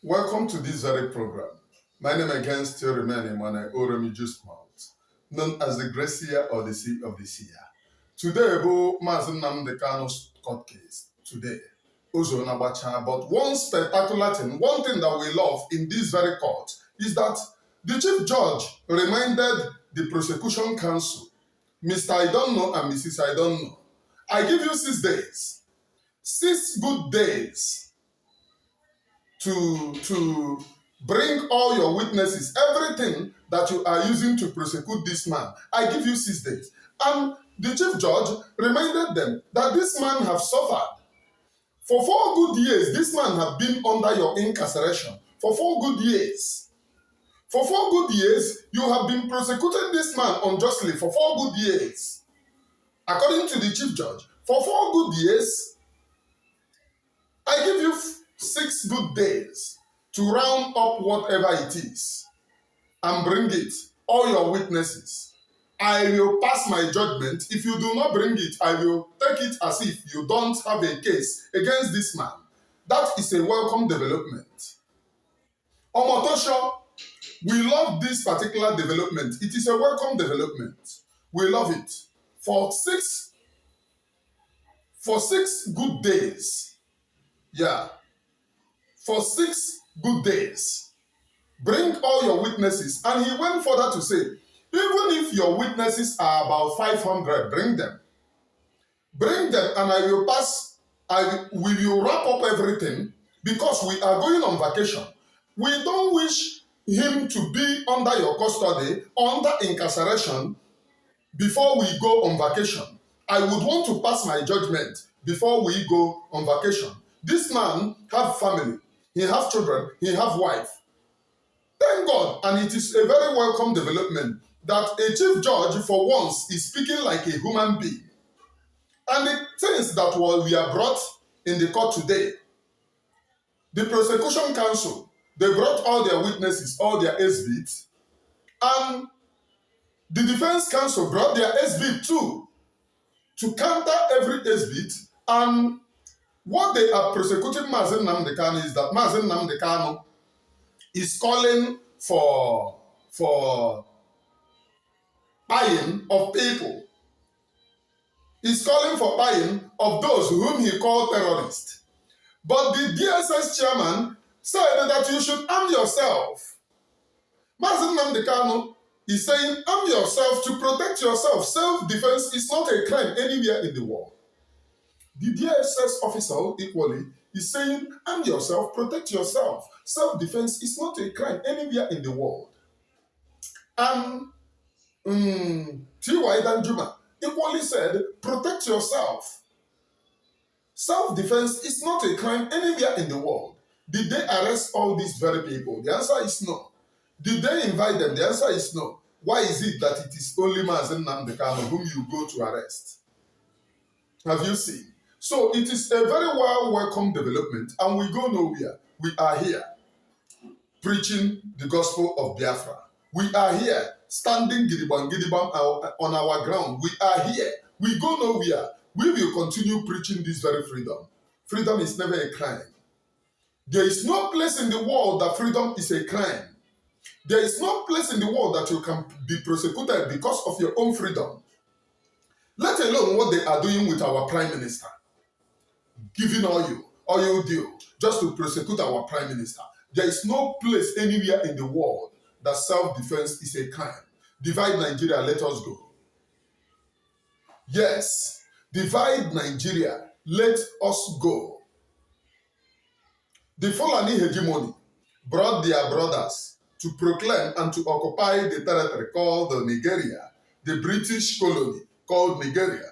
Welcome to this very program. My name again still remains Emmanuel Oremijus Mount, known as the Gracia or the Sea of the Seer. Today, Mazi Nnamdi Kanu's court case. Today, Ozo Nabacha. But one spectacular thing, one thing that we love in this very court is that the Chief Judge reminded the prosecution counsel, Mr. I don't know and Mrs. I don't know. I give you 6 days, 6 good days to bring all your witnesses, everything that you are using to prosecute this man. I give you 6 days. And the Chief Judge reminded them that this man have suffered. For 4 good years, this man have been under your incarceration. For 4 good years. For 4 good years, you have been prosecuting this man unjustly for 4 good years. According to the Chief Judge, for 4 good years, I give you 6 good days to round up whatever it is and bring it, all your witnesses. I will pass my judgment. If you do not bring it, I will take it as if you don't have a case against this man. That is a welcome development. Omoto, we love this particular development. It is a welcome development. We love it. For 6 good days. Yeah. For 6 good days. Bring all your witnesses. And he went further to say, even if your witnesses are about 500, bring them. Bring them and I will pass, we will wrap up everything because we are going on vacation. We don't wish him to be under your custody, under incarceration before we go on vacation. I would want to pass my judgment before we go on vacation. This man have family. He have children, he have wife. Thank God, and it is a very welcome development that a chief judge for once is speaking like a human being. And the things that we are brought in the court today, the prosecution counsel, they brought all their witnesses, all their exhibits, and the defense counsel brought their exhibit too, to counter every exhibit. And what they are prosecuting Mazi Nnamdi Kanu is that Mazi Nnamdi Kanu is calling for buying of people. He's calling for buying of those whom he called terrorists. But the DSS chairman said that you should arm yourself. Mazi Nnamdi Kanu is saying arm yourself to protect yourself. Self-defense is not a crime anywhere in the world. The DSS officer equally is saying, arm yourself, protect yourself. Self-defense is not a crime anywhere in the world. And T.Y. Danjuma equally said, protect yourself. Self-defense is not a crime anywhere in the world. Did they arrest all these very people? The answer is no. Did they invite them? The answer is no. Why is it that it is only Mazi Nnamdi Kanu whom you go to arrest? Have you seen? So it is a very welcome development, and we go nowhere. We are here preaching the gospel of Biafra. We are here standing gidibam on our ground. We are here. We go nowhere. We will continue preaching this very freedom. Freedom is never a crime. There is no place in the world that freedom is a crime. There is no place in the world that you can be prosecuted because of your own freedom. Let alone what they are doing with our prime minister. Giving oil deal just to prosecute our prime minister. There is no place anywhere in the world that self-defense is a crime. Divide Nigeria, let us go. Yes, divide Nigeria, let us go. The Fulani hegemony brought their brothers to proclaim and to occupy the territory called Nigeria, the British colony called Nigeria.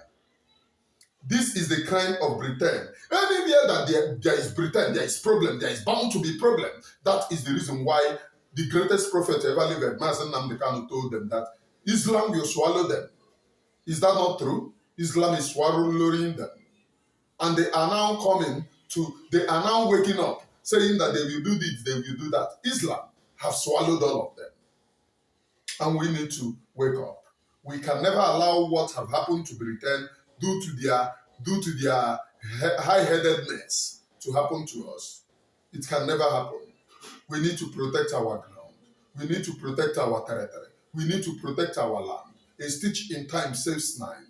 This is the crime of Britain. Anywhere that there is Britain, there is problem, there is bound to be problem. That is the reason why the greatest prophet ever lived, Mazi Nnamdi Kanu, told them that Islam will swallow them. Is that not true? Islam is swallowing them. And they are now waking up, saying that they will do this, they will do that. Islam have swallowed all of them. And we need to wake up. We can never allow what have happened to Britain due to their high-headedness to happen to us. It can never happen. We need to protect our ground. We need to protect our territory. We need to protect our land. A stitch in time saves nine.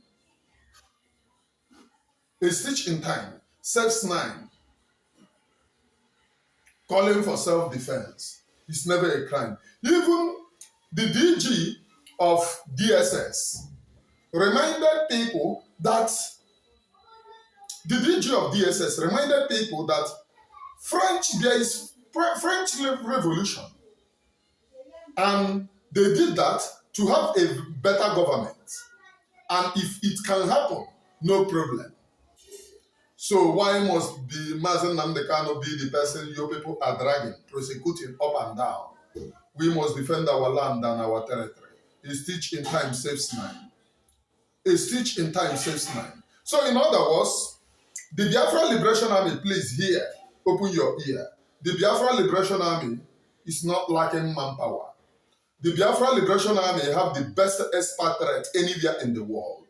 A stitch in time saves nine. Calling for self-defense is never a crime. Even the DG of DSS reminded people that the DG of DSS reminded people that there is French Revolution, and they did that to have a better government. And if it can happen, no problem. So why must Mazi Nnamdi Kanu be the person you people are dragging, prosecuting up and down? We must defend our land and our territory. A stitch in time saves nine. A stitch in time saves nine. So in other words, the Biafra Liberation Army, please hear, open your ear. The Biafra Liberation Army is not lacking manpower. The Biafra Liberation Army have the best expatriate anywhere in the world.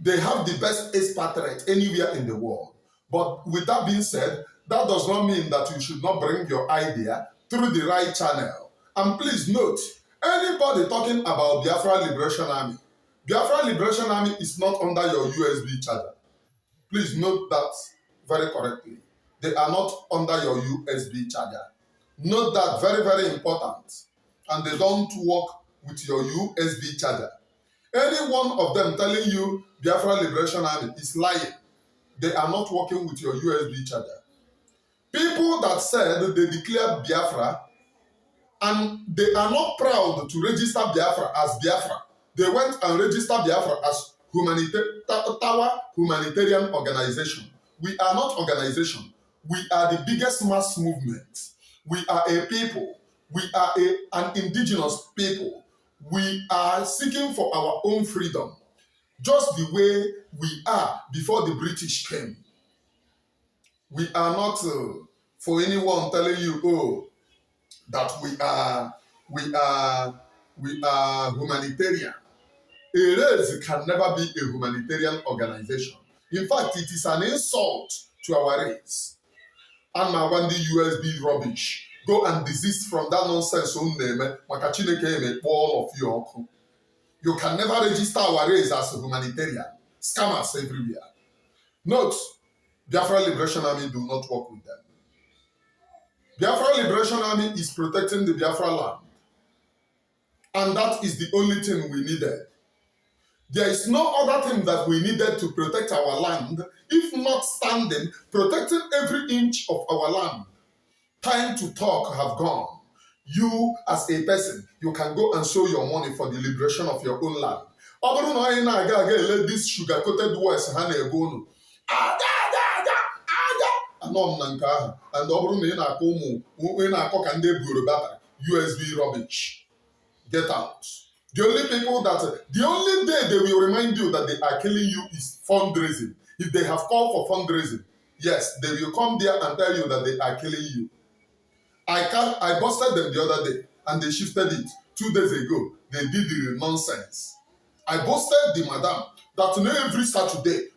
They have the best expatriate anywhere in the world. But with that being said, that does not mean that you should not bring your idea through the right channel. And please note, anybody talking about Biafra Liberation Army, Biafra Liberation Army is not under your USB charger. Please note that very correctly. They are not under your USB charger. Note that very, very important. And they don't work with your USB charger. Any one of them telling you Biafra Liberation Army is lying. They are not working with your USB charger. People that said they declared Biafra and they are not proud to register Biafra as Biafra. They went and registered Biafra as Tower Humanitarian Organization. We are not organization. We are the biggest mass movement. We are a people. We are an indigenous people. We are seeking for our own freedom, just the way we are before the British came. We are not for anyone telling you, oh, that we are humanitarian. A race can never be a humanitarian organization. In fact, it is an insult to our race. And I want the USB rubbish. Go and desist from that nonsense. All of you. You can never register our race as a humanitarian. Scammers everywhere. Note, Biafra Liberation Army do not work with them. Biafra Liberation Army is protecting the Biafra land. And that is the only thing we needed. There is no other thing that we needed to protect our land, if not standing, protecting every inch of our land. Time to talk have gone. You, as a person, you can go and show your money for the liberation of your own land. Let this sugar-coated words go. And USB rubbish. Get out. The only day they will remind you that they are killing you is fundraising. If they have called for fundraising, yes, they will come there and tell you that they are killing you. I busted them the other day and they shifted it. 2 days ago, they did the nonsense. I busted the madam that every Saturday,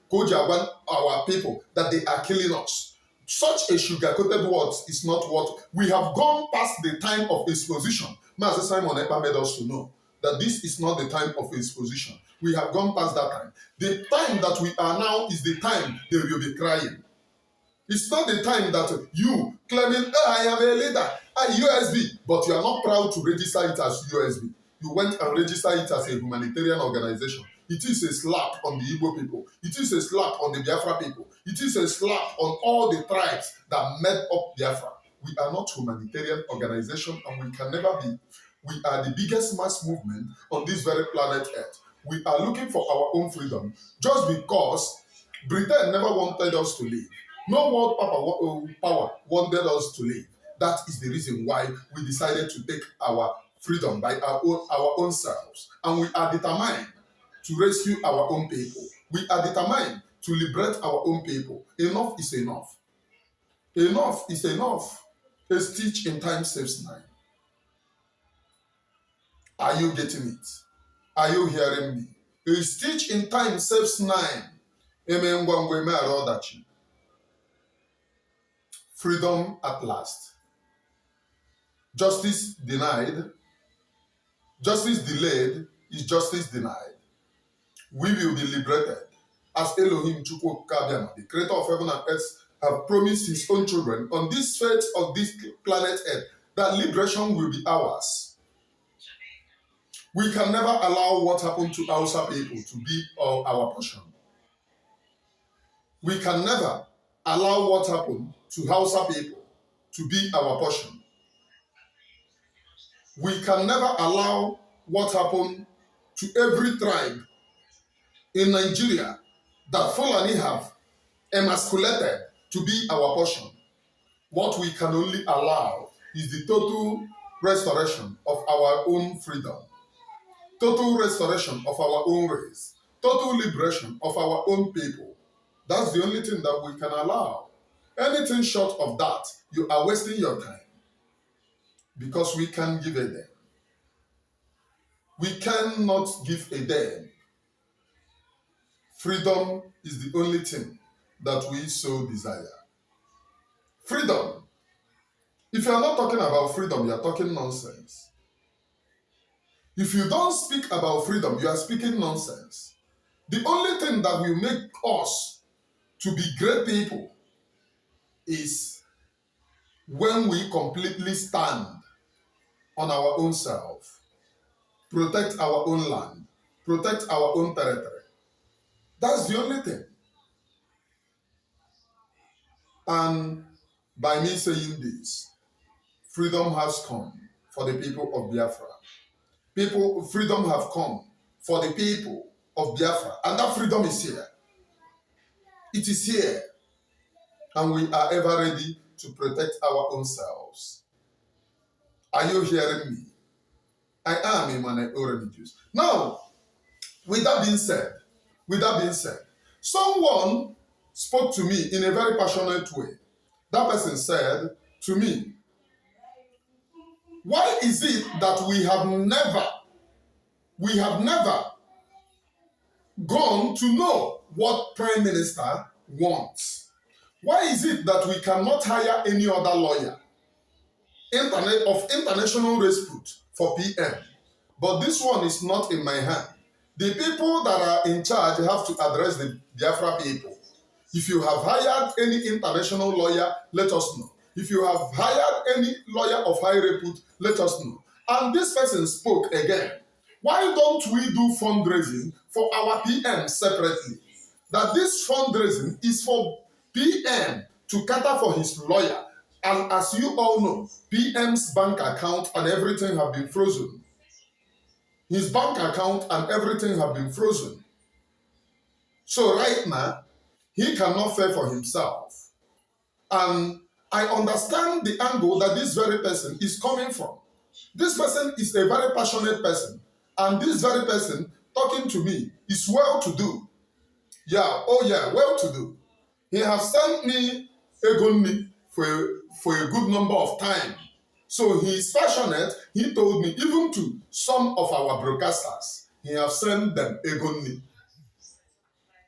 our people, that they are killing us. Such a sugar-coated words is not what we have gone past the time of exposition. Master Simon Ekpa made us to know that this is not the time of exposition. We have gone past that time. The time that we are now is the time they will be crying. It's not the time that you claiming, oh, I am a leader, USB, but you are not proud to register it as USB. You went and registered it as a humanitarian organization. It is a slap on the Igbo people. It is a slap on the Biafra people. It is a slap on all the tribes that made up Biafra. We are not a humanitarian organization and we can never be. We are the biggest mass movement on this very planet Earth. We are looking for our own freedom just because Britain never wanted us to leave. No world power wanted us to leave. That is the reason why we decided to take our freedom by our own selves. And we are determined to rescue our own people. We are determined to liberate our own people. Enough is enough. Enough is enough. A stitch in time saves nine. Are you getting it? Are you hearing me? A stitch in time saves nine. freedom at last. Justice denied, justice delayed is justice denied. We will be liberated as Elohim Chukwukabiama, the creator of heaven and earth, have promised his own children on this fate of this planet earth that liberation will be ours. We can never allow what happened to Hausa people to be our portion. We can never allow what happened to Hausa people to be our portion. We can never allow what happened to every tribe in Nigeria that Fulani have emasculated to be our portion. What we can only allow is the total restoration of our own freedom, total restoration of our own race, total liberation of our own people. That's the only thing that we can allow. Anything short of that, you are wasting your time, because we can't give a damn. We cannot give a damn. Freedom is the only thing that we so desire. Freedom. If you are not talking about freedom, you are talking nonsense. If you don't speak about freedom, you are speaking nonsense. The only thing that will make us to be great people is when we completely stand on our own self, protect our own land, protect our own territory. That's the only thing. And by me saying this, freedom has come for the people of Biafra. Freedom have come for the people of Biafra. And that freedom is here. It is here. And we are ever ready to protect our own selves. Are you hearing me? I am Emmanuel Oremijus. Now, with that being said, someone spoke to me in a very passionate way. That person said to me, why is it that we have never gone to know what Prime Minister wants? Why is it that we cannot hire any other lawyer of international dispute for PM? But this one is not in my hand. The people that are in charge have to address the Biafra people. If you have hired any international lawyer, let us know. If you have hired any lawyer of high repute, let us know. And this person spoke again. Why don't we do fundraising for our PM separately? That this fundraising is for PM to cater for his lawyer. And as you all know, PM's bank account and everything have been frozen. His bank account and everything have been frozen. So right now, he cannot fare for himself. And I understand the angle that this very person is coming from. This person is a very passionate person. And this very person talking to me is well-to-do. Yeah, oh yeah, well-to-do. He has sent me Egonni for a good number of times. So he is passionate. He told me, even to some of our broadcasters, he has sent them Egonni.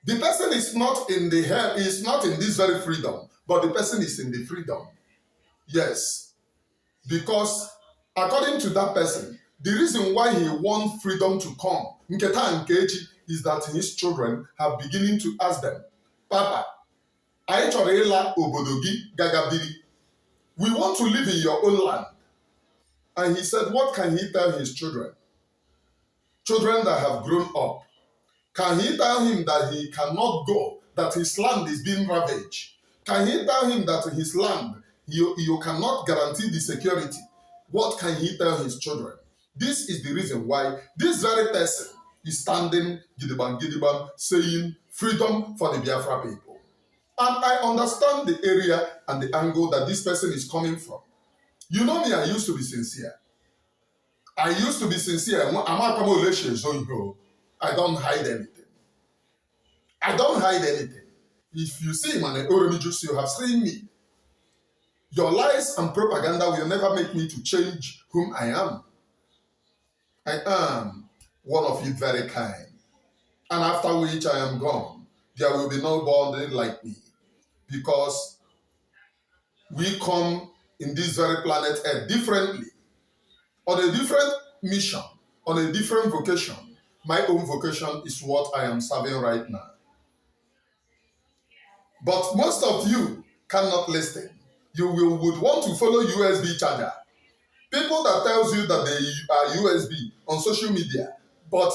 The person is not in the hell, is not in this very freedom, but the person is in the freedom. Yes. Because according to that person, the reason why he wants freedom to come, Nketa Nkechi, is that his children have beginning to ask them, Papa, anyị chọrọ ịla obodo gị gagabiri. We want to live in your own land. And he said, what can he tell his children? Children that have grown up. Can he tell him that he cannot go, that his land is being ravaged? Can he tell him that his land, you cannot guarantee the security? What can he tell his children? This is the reason why this very person is standing gidiban, saying freedom for the Biafra people. And I understand the area and the angle that this person is coming from. You know me, I used to be sincere. I don't hide anything. I don't hide anything. If you see Emmanuel Oremijus, you have seen me. Your lies and propaganda will never make me to change whom I am. I am one of you very kind. And after which I am gone, there will be nobody like me. Because We come in this very planet Earth differently, on a different mission, on a different vocation. My own vocation is what I am serving right now. But most of you cannot listen. You would want to follow USB charger. People that tells you that they are USB on social media, but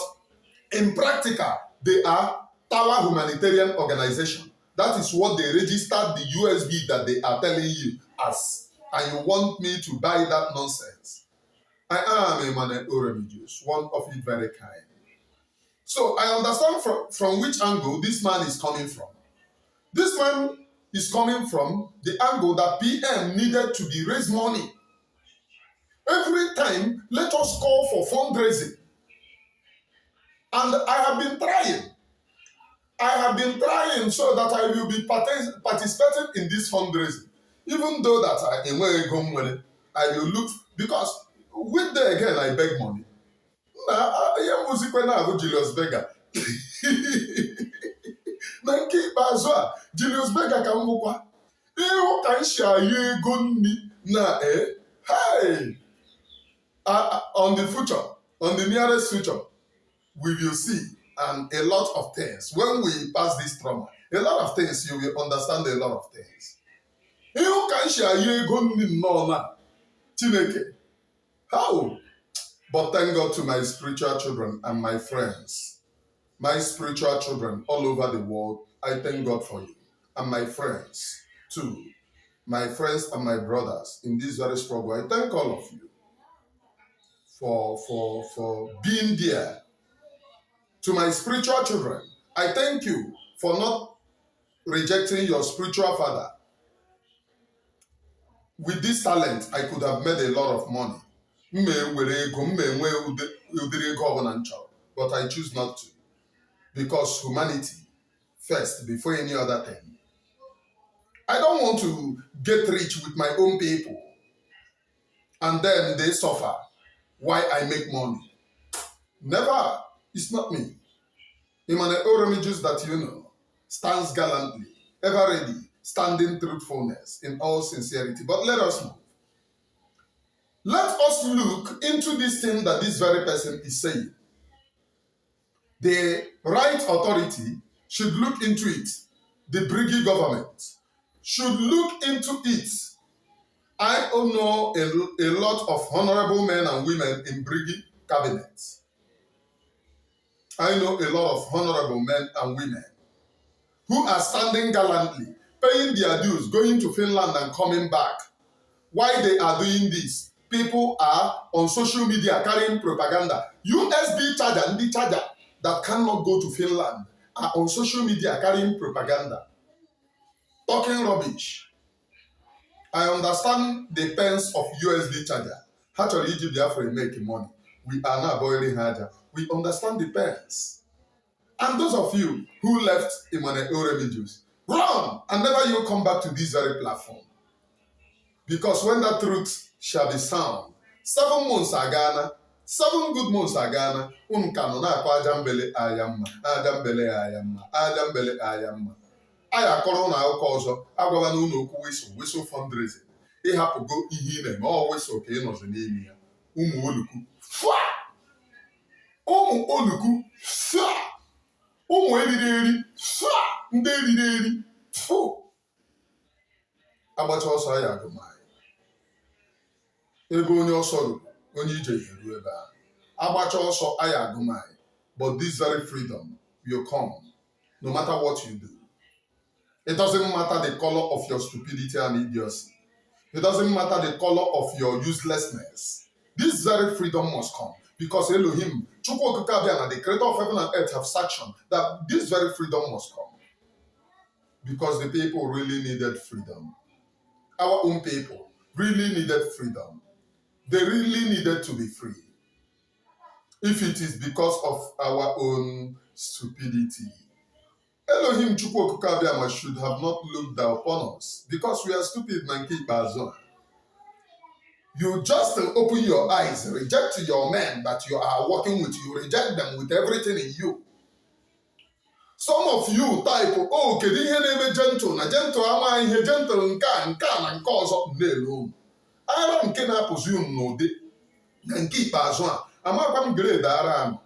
in practical, they are Tower Humanitarian Organization. That is what they registered the USB that they are telling you as. And you want me to buy that nonsense. I am a man religious, one of it very kind. So I understand from which angle this man is coming from. This man is coming from the angle that PM needed to be raise money. Every time, let us call for fundraising. And I have been trying. I have been trying so that I will be participating in this fundraising. Even though that I will look, because with the again I beg money. I am music Julius Berger. Na nke ikpeazụ a Julius Berger ka m gwụkwa ịhụ ka m si ayọ ego nri na hey on the future, on the nearest future, we will see a lot of things. When we pass this trauma, a lot of things, you will understand a lot of things. Ịhụ ka m si ayọ ego nri nnọọ na Chineke. How? But thank God to my spiritual children and my friends. My spiritual children all over the world, I thank God for you. And my friends too. My friends and my brothers in this very struggle, I thank all of you for being there. To my spiritual children, I thank you for not rejecting your spiritual father. With this talent, I could have made a lot of money. But I choose not to. Because humanity first before any other thing. I don't want to get rich with my own people and then they suffer while I make money. Never. It's not me. Emmanuel Oromijus that you know stands gallantly, ever ready, standing truthfulness in all sincerity. But let us move. Let us look into this thing that this very person is saying. The right authority should look into it. The Briggy government should look into it. I know a lot of honorable men and women in Briggy cabinets. I know a lot of honorable men and women who are standing gallantly, paying their dues, going to Finland and coming back. Why they are doing this? People are on social media carrying propaganda. USB charger and the charger that cannot go to Finland are on social media carrying propaganda, talking rubbish. I understand the pens of USB charger. Actually, Egypt, Biafra making money. We are now boiling harder. We understand the pens. And those of you who left Emmanuel Oromijus, run and never you come back to this very platform. Because when that truth shall be sound, 7 months are gone. 7 good months are gone. Unkano na kwa ajambele ayamma, ajambele ayamma, ajambele ayamma. Aya kọrọ na akụkọ ọzọ agwala na ụlọ okwu whistle fundraising. Ịhapụgo ihe ị na-eme ọ whistle ka ị nọzi n'ime ya. Ụmụ oluku. Ụmụ oluku. Ụmụ eriri eri. Ndị eriri eri. Agbacha ọsọ aya agụmanyị. Ebe onye ọsọ ruru, onye ije eru ebe ahụ. Agbacha ọsọ aya agụmanyị. But this very freedom will come no matter what you do. It doesn't matter the color of your stupidity and idiocy. It doesn't matter the color of your uselessness. This very freedom must come. Because Elohim, Chukwu Okike, the creator of heaven and earth, have sanctioned that this very freedom must come. Because the people really needed freedom. Our own people really needed freedom. They really needed to be free. If it is because of our own stupidity, Elohim Chukwu Okike should have not looked down upon us because we are stupid Nanki Bazon. You just open your eyes, reject your men that you are working with. You reject them with everything in you. Some of you type, oh, kedu ihe na-eme gentle na gentle ama ihe gentle nke a na nke ọzọ na-elu ara nke na-apụzi unu n'ụdị na nke ikpeazụ a amakwa m grade ara nọ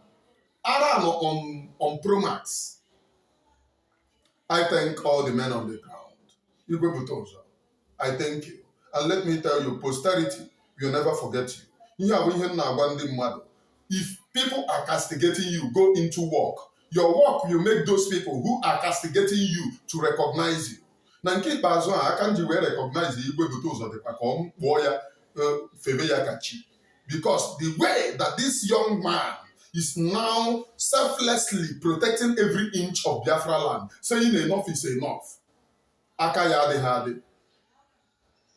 on Promax. I thank all the men on the ground. Igwe Butozo, I thank you. And let me tell you, posterity will never forget you. Ihe abụ ihe na-agwa ndị mmadụ. If people are castigating you, go into work. Your work will make those people who are castigating you to recognize you. Na nke ikpeazụ a aka nji wee recognize Igwe Butozo dịkwa ka ọ kpụọ ya febe ya kachi. Because the way that this young man is now selflessly protecting every inch of Biafra land, saying enough is enough. Aka ya adịghị adị.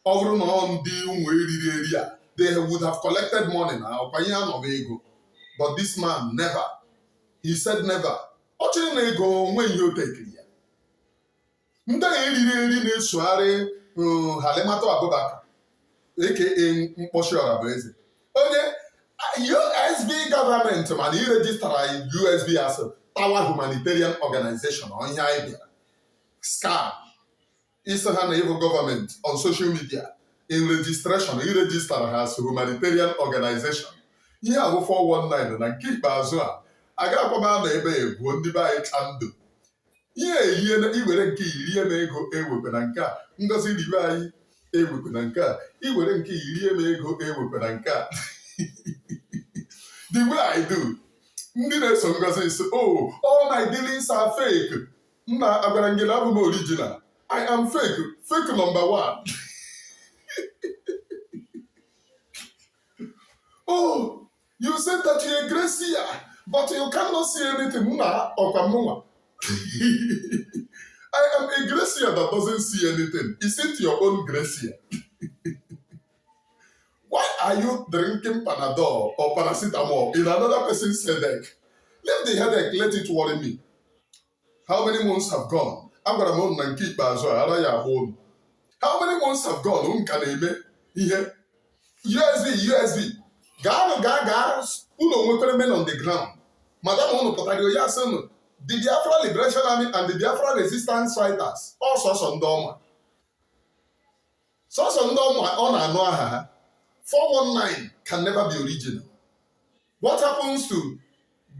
Ọ bụrụ na ndị ụmụ eriri eri a, they would have collected money na ọkwanye anọba ego. But this man never. He said never. Ọ chere na ego nwe ihe o tekiri ya. Ndị eriri eri na-esogharị Halimatu Abubakar, aka Mkposhi Orabueze. Onye USB government mana irejistara USB as a Tower Humanitarian Organization or ihe anyị bịara. Scam. Isa ha na evil government on social media in registration, irejistara ha as a humanitarian organization. Ihe ahụ 419 na nke ikpeazụ a aga-akwaba na ebe egwuo ndị be anyị ka ndụ. Ihe eyie na iwere nke irie m ego ewekwe na nke a, ngozi ribe anyị ewekwe na nke a, iwere nke irie m ego ewekwe na nke a. The way I do, ndị na-eso ngozi isi, oh, all my dealings are fake. Nna agwara ngị na abụ m original. I am fake. Fake number one. Oh, you said that you're a Gracia, but you cannot see anything. Nna Okamunwa. I am a Gracia that doesn't see anything. Is it your own Gracia? Why are you drinking Panadol or paracetamol in another person's headache? Leave the headache, let it worry me. How many months have gone? I'm going to keep home. How many months have gone? Can I make USB. Guys, men on the ground. Madam, the Biafra Liberation Army and the Biafra Resistance Fighters. All sorts of Ndoma. Sorts of Ndoma on Anoaha. 419 can never be original. What happens to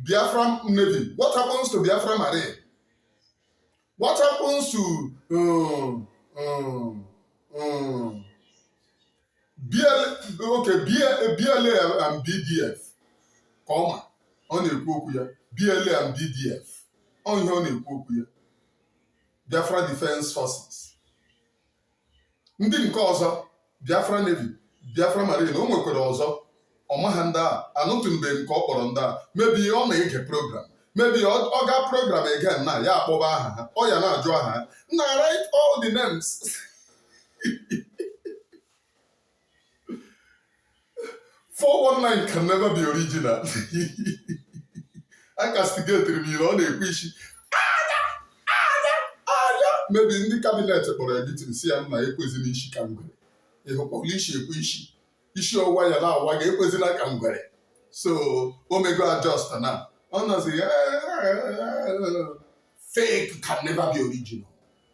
Biafra Navy? What happens to Biafra Marine? What happens to BLA and BDF? Comma. On the Kukuya. BLA and BDF. On the Kukuya. Biafra Defense Forces. Ndị nke ọzọ, Biafra Navy, Biafra Marine, o nwekwara ọzọ, ọmaha ndị a, anụtụnbe nke ọ kpọrọ ndị a, maybe ọ na-ege program. Maybe ọ ga program again na ya akpọba aha ha, ọ ya na-ajụ aha ha. Na write all the names. 419 can never be original. I castigate me, ọ na-ekwe isi. Maybe ndị cabinet kpọrọ ya meeting si ya na ekwezi n'isi ka ngwere. Ịhụkwa isi ekwe isi. Isi ọwa ya na-awa ga-ekwezi na ka ngwere. So, omego adjust na. Honestly, fake can never be original.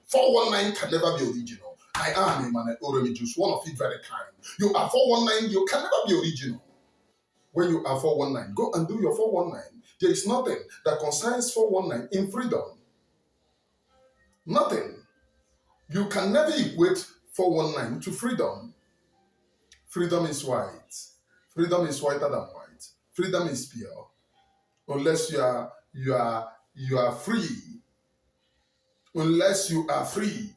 419 can never be original. I am Emmanuel Oremijus, one of it very kind. You are 419, you can never be original. When you are 419, go and do your 419. There is nothing that concerns 419 in freedom. Nothing. You can never equate 419 to freedom. Freedom is white. Freedom is whiter than white. Freedom is pure. Unless you are free. Unless you are free,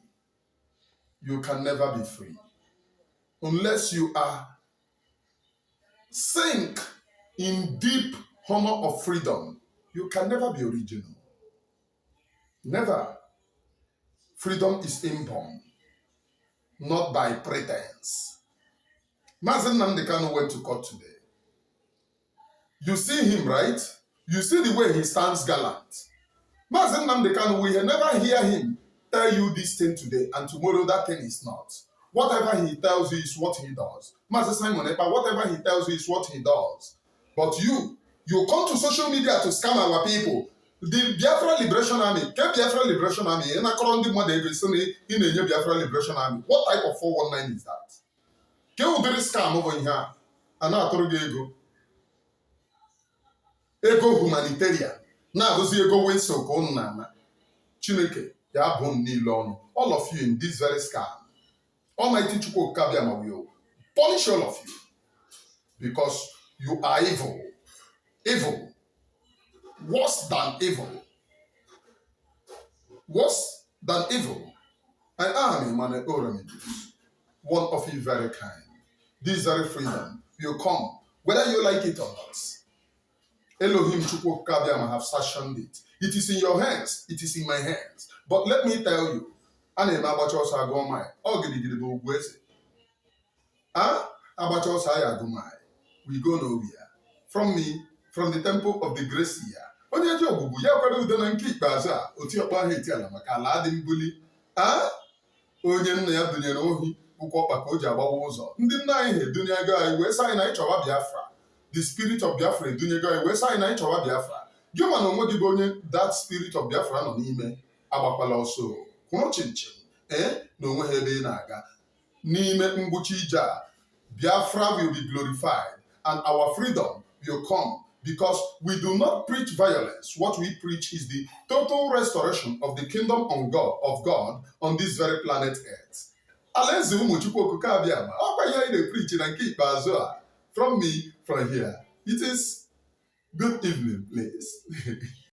you can never be free. Unless you are sink in deep honor of freedom, you can never be original. Never. Freedom is inborn, not by pretense. Mazi Nnamdi Kanu went to court today. You see him, right? You see the way he stands gallant. Mazi Nnamdi Kanu, we never hear him tell you this thing today and tomorrow that thing is not. Whatever he tells you is what he does. Mazi Simon Ekpa, whatever he tells you is what he does. But you come to social media to scam our people. The Biafra Liberation Army, ke Biafra Liberation Army, ị na-akọrọ ndị mmadụ ego isi na ị na-enye Biafra Liberation Army. What type of 419 is that? Ke ụdịrị scam bụ ihe a na-atụrụ gị ego humanitarian na-abụzi ego winsel ka ụnụ na-ana. Chineke ya abụ m niile ọnụ. All of you in this very scam. Almighty Chukwu Kabiama will punish all of you because you are evil. Evil. Worse than evil. Worse than evil. I am Emmanuel Oremidus, one of you very kind. This very freedom will come, whether you like it or not. Elohim Chukwu Kabiama have sanctioned it. It is in your hands. It is in my hands. But let me tell you, ana eme agbacha ọsọ agụ mmanya ọ gidigidi bụ ugwu eze agbacha ọsọ anyị agụ mmanya we go nowhere from me from the temple of the grace here onye ji ogbugbu ya kwere udo na nke ikpeazụ a oti ọkpọ ahụ eti ala maka ala adị mbuli onye nna ya dunyere ohi ụkwụ ọkpa ka o ji agbawa ụzọ ndị nna anyị ha-edunyego anyị wee sị anyị na anyị chọwa Biafra the spirit of Biafra edunyego anyị wee sị anyị na anyị chọwa Biafra gị ma na onwe gị bụ onye that spirit of Biafra nọ n'ime agbakwala ọsọ kwụrụ chinchin na onwe ha ebe ị na-aga n'ime ngwụcha ije a Biafra will be glorified and our freedom will come because we do not preach violence. What we preach is the total restoration of the kingdom of God on this very planet Earth. Alaeze ụmụ Chukwu Okike Abiama ọkwa ihe anyị na-epreach na nke ikpeazụ a from me from here. It is good evening, please.